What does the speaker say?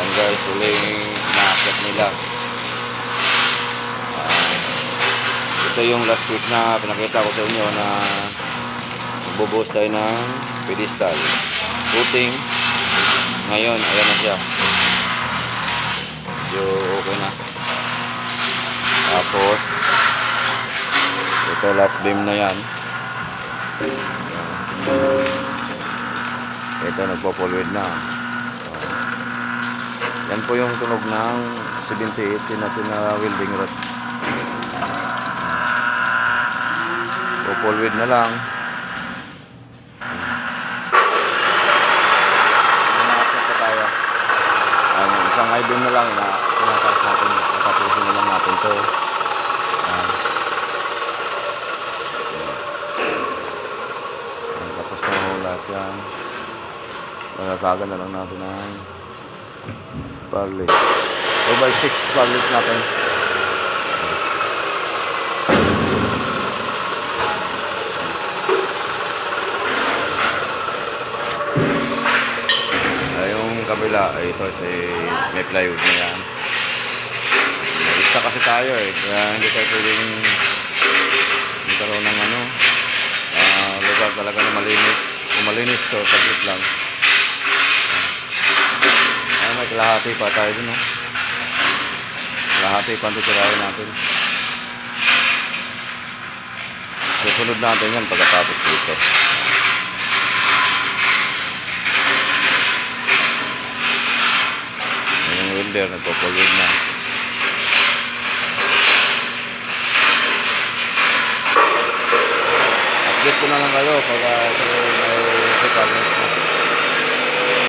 Yan guys, huling na-accept nila. Ito yung last week na pinakita ko sa inyo na magbubuhos tayo ng pedestal footing. Ngayon ayan na siya, medyo okay na. Tapos ito last beam na yan. Ito nagpo-forward na. Yan po yung tunog ng 70-80 natin na welding rod. So forward na lang. Nakaset pa tayo. Isang high beam na lang na tinataas natin. Natapusin na lang natin to. Tapos na lahat yan. Nagkakagan na lang natin ang parley. 2x6 parleys natin. Yung kabila ay ito may plywood na yan. Isa kasi tayo kaya hindi tayo pwedeng magkaroon ng lugar talaga na malinis. Kung malinis to, tablet lang. May kalahati pa tayo dun. Kalahati pa titirahin natin. Susunod natin yan pagkatapos dito. Yung welder nagpo-forward na. Update ko na lang kayo pag may sequence na